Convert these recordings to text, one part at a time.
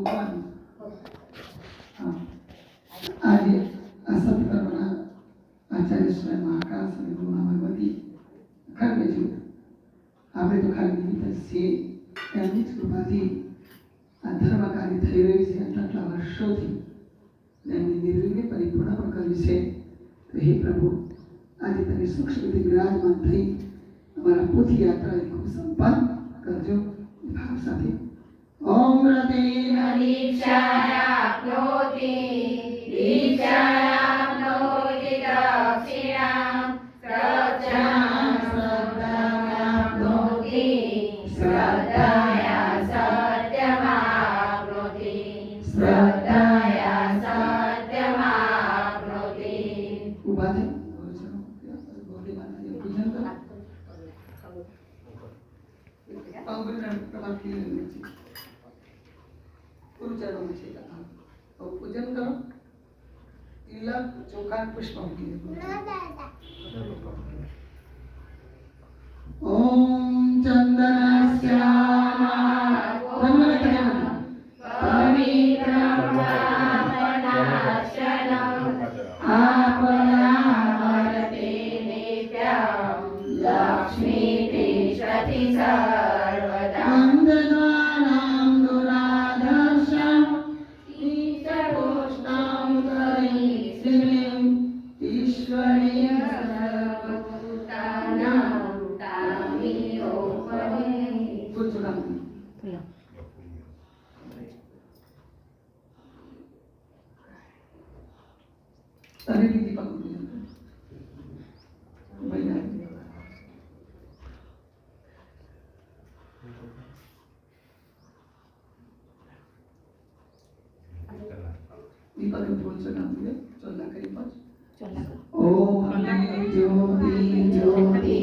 રોકવાનું. આજે આ સત્કર્મના આચાર્ય સ્વયં મહાકાલ સદગુરુના ભગવતી ખંડ જોયું. આપણે તો ખાલી નિમિત્ત છીએ. એમની જ કૃપાથી આ ધર્મ કાર્ય થઈ રહ્યું છે આટલા વર્ષોથી. એમની નિર્વિઘ્ને પરિપૂર્ણ પણ કર્યું છે. તો હે પ્રભુ, આજે તમે સૂક્ષ્મ રીતે વિરાજમાન થઈ અમારા પોથી યાત્રાને ખૂબ સંપન્ન કરજો ભાવ સાથે. ઓમ રતે દીક્ષાયાપ્નોતિ દીક્ષાયાપ્નોતિ દક્ષિણાં શ્રદ્ધાં શ્રદ્ધાયાપ્નોતિ શ્રદ્ધાયા સત્યમાપ્નોતિ શ્રદ્ધાયા સત્યમાપ્નોતિ. ઉભા થઈ ગૌરી માતાજી પૂજન કરો. અંગુલિના પ્રમાણ ક્લિયર છે. ગુરુચરણ છે. પૂજન કરો. તિલક ચોખા પુષ્પ મૂકી દે. ઓમ ચંદનસ્યામા આપનામરતે નિત્યં લક્ષ્મી તિષ્ઠતિ સર્વદા. વંદનાનાં દુરાધર્ષં ઈશગોષ્ઠાં કરીશ્રીં ઈશ્વરીં સર્વભૂતાનાં તામિયોપમે. તને દીદી પગ મહિના દીપક બોલશો નામ દે ચોલા કરી પાછ ઓમ અગ્નિ જ્યોતિ જ્યોતિ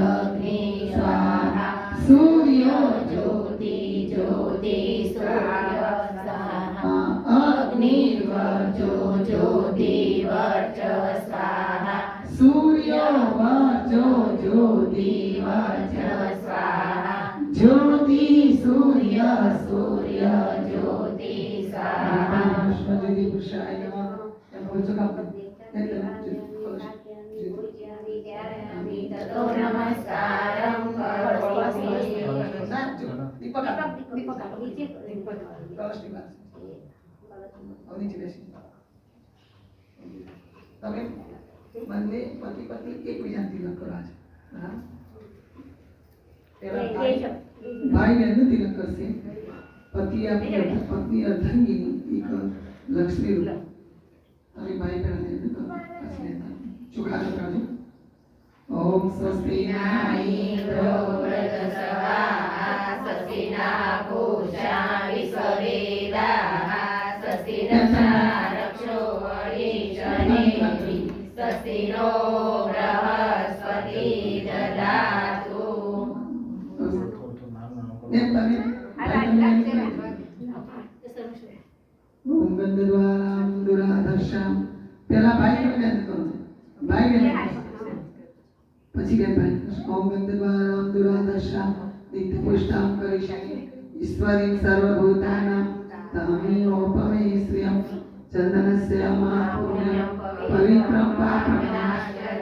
અગ્નિ સ્વાહા સૂર્યો જ્યોતિ જ્યોતિ સૂર્ય સ્વાહા અગ્નિર્વર્જો જ્યોતિ વર્ચ સ્વાહા સૂર્યો વર્જો જ્યોતિ વર્ચ સ્વાહા જ્યોતિ સૂર્ય સૂર્ય જ્યોતિ સ્વાહા. જ્યોતિ પુરુષાય નમઃ. એમ બોલશો કામ તતો નમસ્કારં કરોમિ. દીપક કલશની વાત નીચે બેસી. તમે બંને પતિ પત્ની એકબીજાને તિલક કરો આજે. હા, પેલા ભાઈ બહેનનું તિલક કરશે. પતિ આપણી પત્ની અર્ધાંગીની એક લક્ષ્મી રૂપ અને ભાઈ બહેનને ચોખા ચોખા. ઓમ સ્વસ્તિ ઇન્દ્રો વૃતસવાઃ સ્વસ્તિના પૂષા વિશ્વવેદાઃ સ્વસ્તિનઃ રક્ષો અરિષનેમિ સ્વસ્તિનો બૃહસ્પતિ દદાતુ. ઓમ ગંધર્વારામ દુરાધર્ષામ. પેલા ભાઈ બહેન કરો. ભાઈ બહેન પછી કે ભાઈ. ઓમ ગંધર્વારામ દુરાધર્ષામ નિત્ય પુષ્ટામ કરીષ્યામિ ઈશ્વરીં સર્વભૂતાનાં તામિયોપમે શ્રિયં ચંદનસ્યામા પુણ્યં પવિત્રં પાપવિનાશનં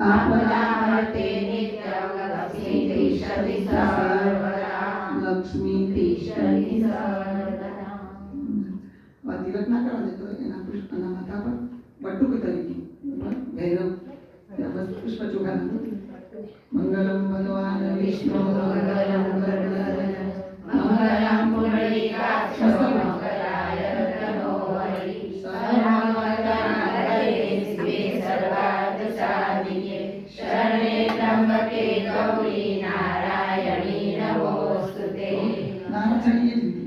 આપદામર્તે નિત્યં લક્ષ્મી તિષ્ઠતિ સર્વદા. લક્ષ્મી તિષ્ઠતિ સર્વદા. તિલક ના કરવા દે તો એના પુષ્પના માથા પર બટુક તરીકે ભૈરવ પુષ્પ ચોખા નાખો. મંગલમ ભગવાન વિષ્ણુ મંગલમ ગરુડધ્વજ મંગલમ પુંડરીકાક્ષ મંગલાય તનો હરિ સર્વમંગલાય શિવે સર્વાર્થ સાધિકે શરણે ત્ર્યંબકે ગૌરી નારાયણી નમોસ્તુતે. નારાયણી એ જ રીતે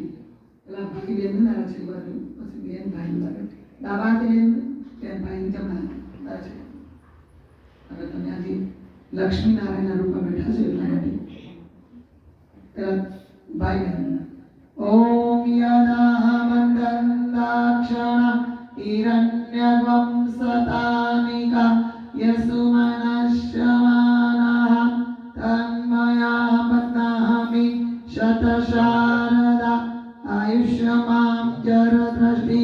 પેલા ભૂખી બેન નારાયણી બાજુ પછી બેન ભાઈ બાજુ ડાબા બેન બેન ભાઈ જમણા નારાયણી. હવે તમે આજે લક્ષ્મી નારાયણના રૂપમાં બેઠા છો એટલા માટે પેલા ભાઈ બહેન. ઓમ યદા મંદંદાક્ષણ હિરણ્યગમ સતાનિકા યસુમનશ્યમાનઃ તન્મયા પદ્મામિ શતશારદા આયુષ્યમામ चरदृष्टि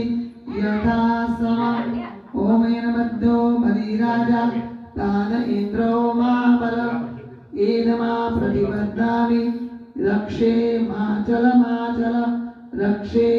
यथा सम ओमेन बद्धो बलिराजा तान इन्द्रो मा बल येन मा प्रतिबद्धामि रक्षे माचल रक्षे